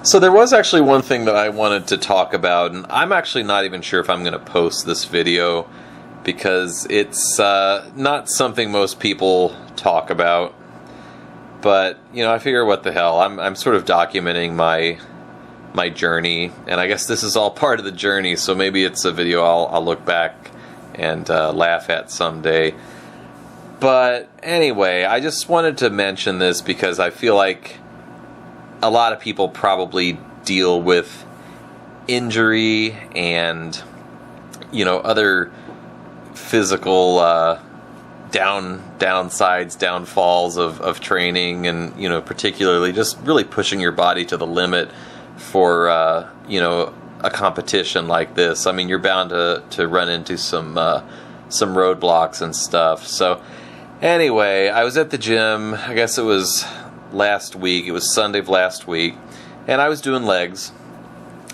So there was actually one thing that I wanted to talk about, and I'm actually not even sure if I'm going to post this video because it's not something most people talk about. But, you know, I figure what the hell, I'm sort of documenting my journey, and I guess this is all part of the journey, so maybe it's a video I'll look back and laugh at someday. But anyway, I just wanted to mention this because I feel like a lot of people probably deal with injury and, you know, other physical downsides, downfalls of training, and, you know, particularly just really pushing your body to the limit for, you know, a competition like this. I mean, you're bound to run into some roadblocks and stuff. So anyway, I was at the gym, I guess it was last week, it was Sunday of last week, and I was doing legs,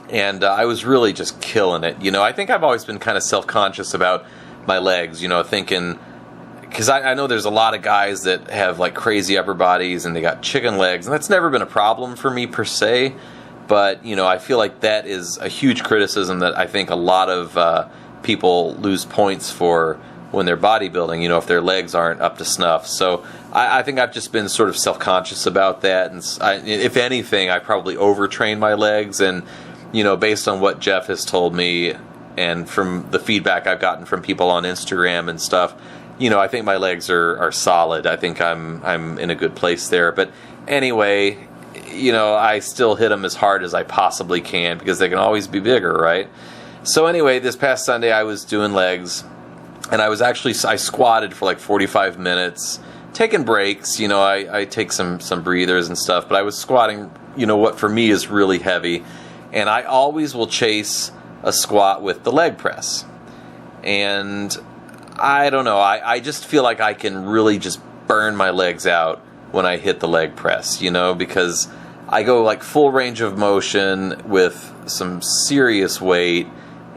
and I was really just killing it. You know, I think I've always been kind of self-conscious about my legs, you know, thinking, because I know there's a lot of guys that have like crazy upper bodies and they got chicken legs, and that's never been a problem for me per se, but, you know, I feel like that is a huge criticism that I think a lot of people lose points for when they're bodybuilding, you know, if their legs aren't up to snuff. So I think I've just been sort of self-conscious about that, and if anything, I probably overtrained my legs, and, you know, based on what Jeff has told me and from the feedback I've gotten from people on Instagram and stuff, you know, I think my legs are solid. I think I'm in a good place there. But anyway, you know, I still hit them as hard as I possibly can because they can always be bigger, right? So anyway, this past Sunday I was doing legs, and I squatted for like 45 minutes, taking breaks, you know, I take some breathers and stuff, but I was squatting, you know, what for me is really heavy, and I always will chase a squat with the leg press. And I don't know, I just feel like I can really just burn my legs out when I hit the leg press, you know, because I go like full range of motion with some serious weight,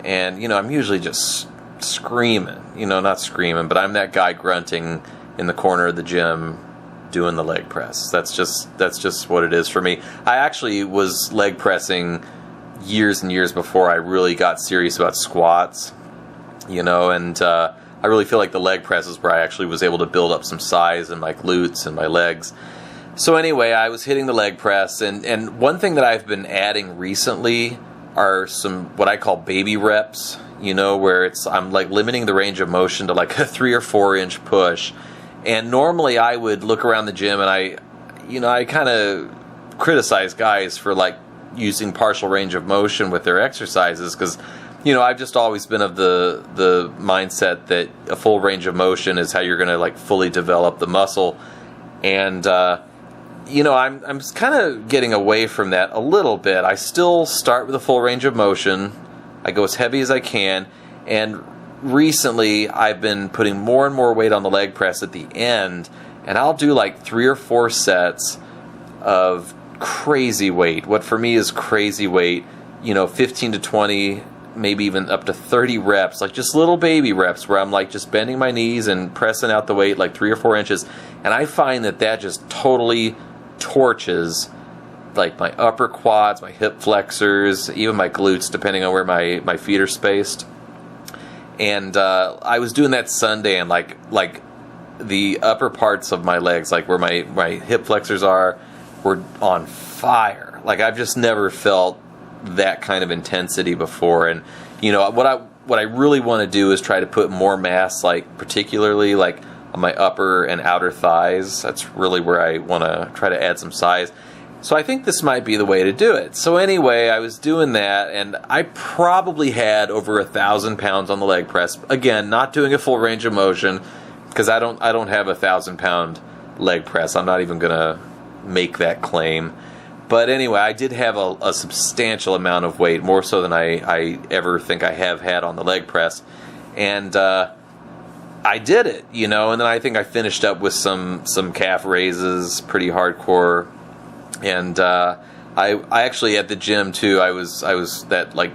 and, you know, I'm usually just screaming, you know, not screaming, but I'm that guy grunting in the corner of the gym doing the leg press. That's just what it is for me. I actually was leg pressing years and years before I really got serious about squats, you know, and I really feel like the leg press is where I actually was able to build up some size in my glutes and my legs. So anyway, I was hitting the leg press, and one thing that I've been adding recently are some what I call baby reps, you know, where I'm like limiting the range of motion to like a 3 or 4 inch push. And normally I would look around the gym and I kind of criticize guys for like using partial range of motion with their exercises, because, you know, I've just always been of the mindset that a full range of motion is how you're going to like fully develop the muscle. And you know, I'm kind of getting away from that a little bit. I still start with a full range of motion. I go as heavy as I can, and recently I've been putting more and more weight on the leg press at the end, and I'll do like 3 or 4 sets of crazy weight. What for me is crazy weight, you know, 15 to 20, maybe even up to 30 reps, like just little baby reps where I'm like just bending my knees and pressing out the weight like 3 or 4 inches. And I find that just totally torches like my upper quads, my hip flexors, even my glutes, depending on where my feet are spaced. And I was doing that Sunday, and like the upper parts of my legs, like where my hip flexors are, were on fire. Like I've just never felt that kind of intensity before. And, you know, what I really want to do is try to put more mass, like particularly like on my upper and outer thighs. That's really where I want to try to add some size. So I think this might be the way to do it. So anyway, I was doing that, and I probably had over 1,000 pounds on the leg press. Again, not doing a full range of motion, because I don't have a 1,000-pound leg press. I'm not even gonna make that claim. But anyway, I did have a substantial amount of weight, more so than I ever think I have had on the leg press. And I did it, you know, and then I think I finished up with some calf raises, pretty hardcore. And I actually, at the gym too, I was that like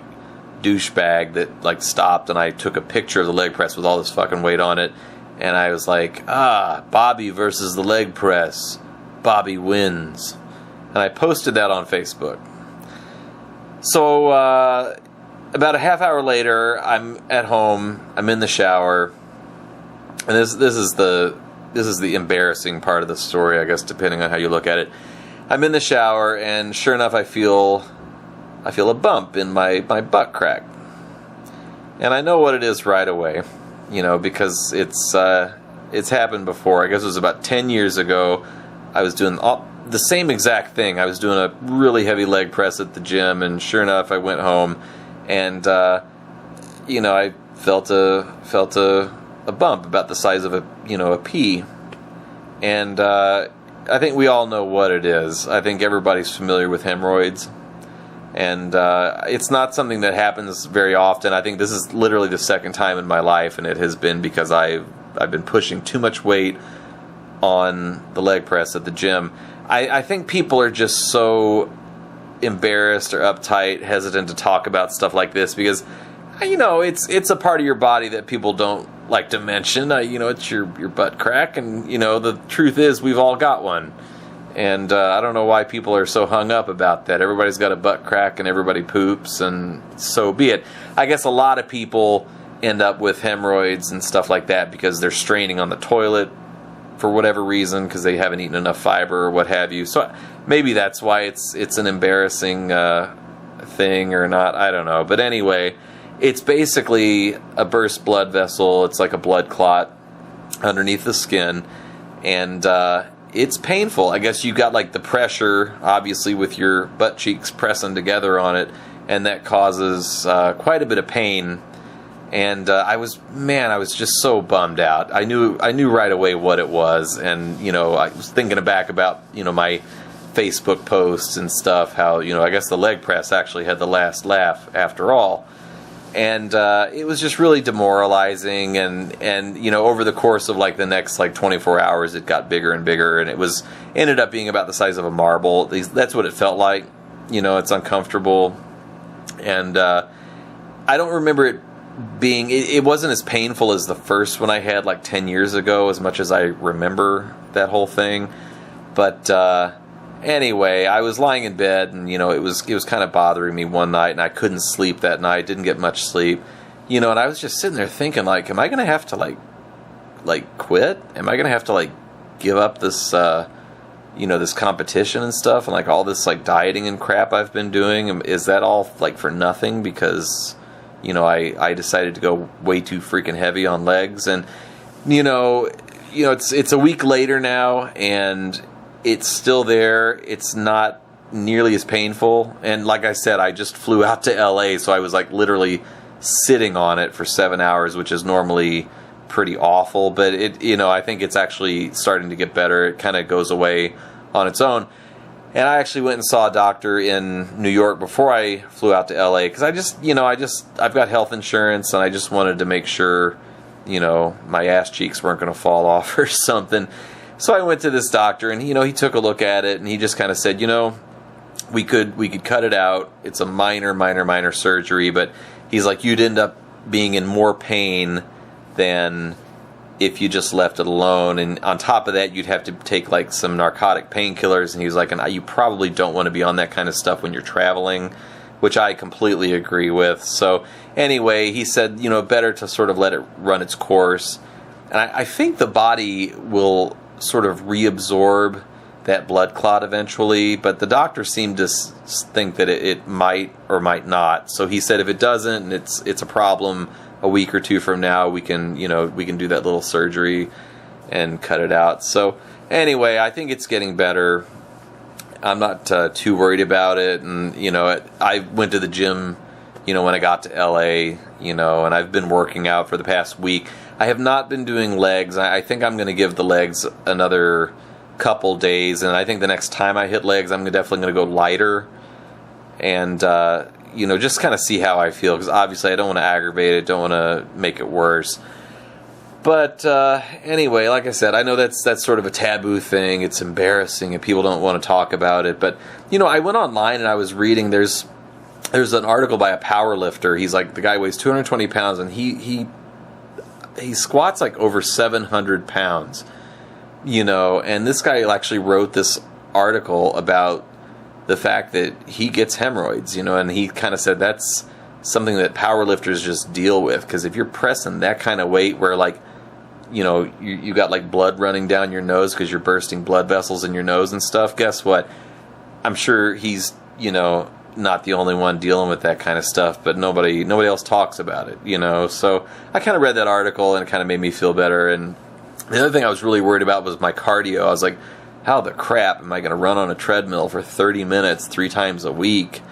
douchebag that like stopped and I took a picture of the leg press with all this fucking weight on it, and I was like, Bobby versus the leg press, Bobby wins. And I posted that on Facebook. So about a half hour later, I'm at home. I'm in the shower, and this is the embarrassing part of the story, I guess, depending on how you look at it. I'm in the shower, and sure enough, I feel a bump in my butt crack, and I know what it is right away, because it's happened before. I guess it was about 10 years ago. I was doing the same exact thing. I was doing a really heavy leg press at the gym, and sure enough, I went home, and I felt a bump about the size of a pea, and I think we all know what it is. I think everybody's familiar with hemorrhoids, and it's not something that happens very often. I think this is literally the second time in my life, and it has been because I've been pushing too much weight on the leg press at the gym. I think people are just so embarrassed or uptight, hesitant to talk about stuff like this because, it's a part of your body that people don't like to mention. It's your butt crack, and the truth is we've all got one. And I don't know why people are so hung up about that. Everybody's got a butt crack and everybody poops, and so be it. I guess a lot of people end up with hemorrhoids and stuff like that because they're straining on the toilet for whatever reason, because they haven't eaten enough fiber or what have you. So maybe that's why it's an embarrassing thing or not. I don't know. But anyway, it's basically a burst blood vessel. It's like a blood clot underneath the skin, and it's painful. I guess you got like the pressure, obviously, with your butt cheeks pressing together on it, and that causes quite a bit of pain. And I was just so bummed out. I knew right away what it was, and I was thinking back about my Facebook posts and stuff. How I guess the leg press actually had the last laugh after all, and it was just really demoralizing. And over the course of like the next 24 hours, it got bigger and bigger, and ended up being about the size of a marble. That's what it felt like. It's uncomfortable, and I don't remember it being, it wasn't as painful as the first one I had like 10 years ago, as much as I remember that whole thing. But anyway, I was lying in bed, and it was kind of bothering me one night, and I couldn't sleep that night, didn't get much sleep, and I was just sitting there thinking, like, am I gonna have to like quit? Am I gonna have to like give up this this competition and stuff, and like all this like dieting and crap I've been doing? Is that all like for nothing because I decided to go way too freaking heavy on legs? And it's a week later now, and it's still there. It's not nearly as painful. And like I said, I just flew out to LA, so I was like literally sitting on it for 7 hours, which is normally pretty awful. But I think it's actually starting to get better. It kind of goes away on its own. And I actually went and saw a doctor in New York before I flew out to LA, because I've got health insurance, and I just wanted to make sure, my ass cheeks weren't going to fall off or something. So I went to this doctor, and he took a look at it, and he just kind of said, we could cut it out. It's a minor surgery, but he's like, you'd end up being in more pain than if you just left it alone, and on top of that, you'd have to take like some narcotic painkillers. And he was like, and you probably don't want to be on that kind of stuff when you're traveling, which I completely agree with. So anyway, he said, better to sort of let it run its course, and I think the body will sort of reabsorb that blood clot eventually, but the doctor seemed to think that it might or might not. So he said if it doesn't, and it's a problem, a week or two from now, we can do that little surgery and cut it out. So anyway, I think it's getting better. I'm not too worried about it. And I went to the gym when I got to LA, and I've been working out for the past week. I have not been doing legs. I think I'm going to give the legs another couple days, and I think the next time I hit legs, I'm definitely going to go lighter, and just kind of see how I feel, because obviously I don't want to aggravate it, don't want to make it worse. But anyway, like I said, I know that's sort of a taboo thing. It's embarrassing, and people don't want to talk about it. But I went online and I was reading. There's an article by a power lifter. He's like, the guy weighs 220 pounds, and he squats like over 700 pounds. And this guy actually wrote this article about the fact that he gets hemorrhoids, and he kind of said that's something that powerlifters just deal with, because if you're pressing that kind of weight where like, you got like blood running down your nose because you're bursting blood vessels in your nose and stuff, guess what? I'm sure he's, not the only one dealing with that kind of stuff, but nobody else talks about it, So I kind of read that article and it kind of made me feel better. And the other thing I was really worried about was my cardio. I was like, how the crap am I going to run on a treadmill for 30 minutes 3 times a week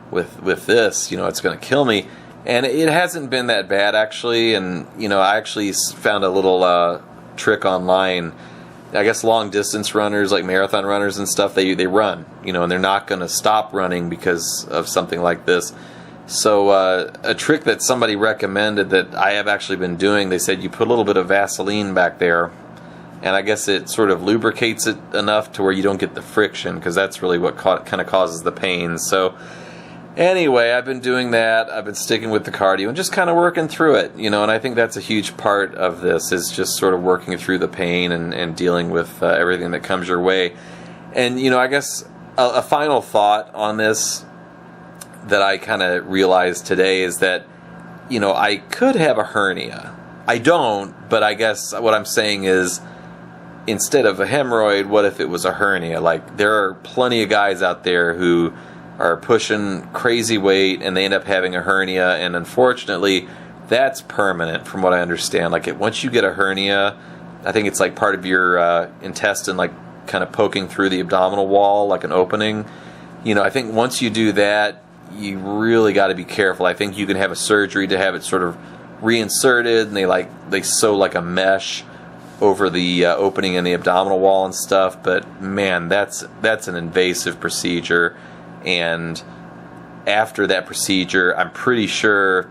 with this? It's going to kill me. And it hasn't been that bad, actually. And, I actually found a little trick online. I guess long distance runners, like marathon runners and stuff, they run, and they're not going to stop running because of something like this. So a trick that somebody recommended that I have actually been doing, they said you put a little bit of Vaseline back there, and I guess it sort of lubricates it enough to where you don't get the friction, because that's really what kind of causes the pain. So anyway, I've been doing that. I've been sticking with the cardio and just kind of working through it, and I think that's a huge part of this, is just sort of working through the pain and dealing with everything that comes your way. And, I guess a final thought on this that I kind of realized today is that, I could have a hernia. I don't, but I guess what I'm saying is, instead of a hemorrhoid, what if it was a hernia? Like, there are plenty of guys out there who are pushing crazy weight and they end up having a hernia, and unfortunately that's permanent from what I understand. Like, once you get a hernia, I think it's like part of your intestine, like kind of poking through the abdominal wall, like an opening. I think once you do that, you really got to be careful. I think you can have a surgery to have it sort of reinserted, and they sew like a mesh over the opening in the abdominal wall and stuff. But man, that's an invasive procedure. And after that procedure, I'm pretty sure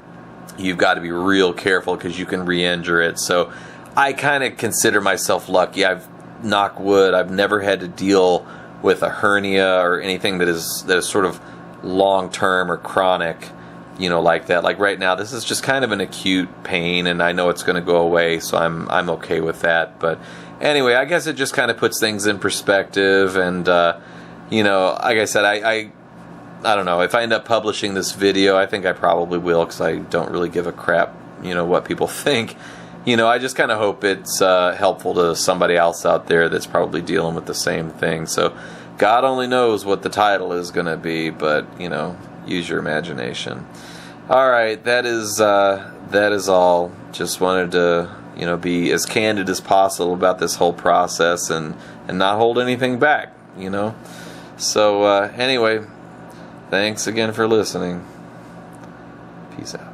you've got to be real careful, because you can re-injure it. So I kind of consider myself lucky. Knock wood, I've never had to deal with a hernia or anything that is sort of long-term or chronic, like that. Like right now, this is just kind of an acute pain, and I know it's going to go away, so I'm okay with that. But anyway, I guess it just kind of puts things in perspective. And like I said, I don't know, if I end up publishing this video, I think I probably will, because I don't really give a crap, what people think. I just kind of hope it's helpful to somebody else out there that's probably dealing with the same thing. So God only knows what the title is going to be, but, use your imagination. All right, that is all. Just wanted to, be as candid as possible about this whole process and not hold anything back, So anyway, thanks again for listening. Peace out.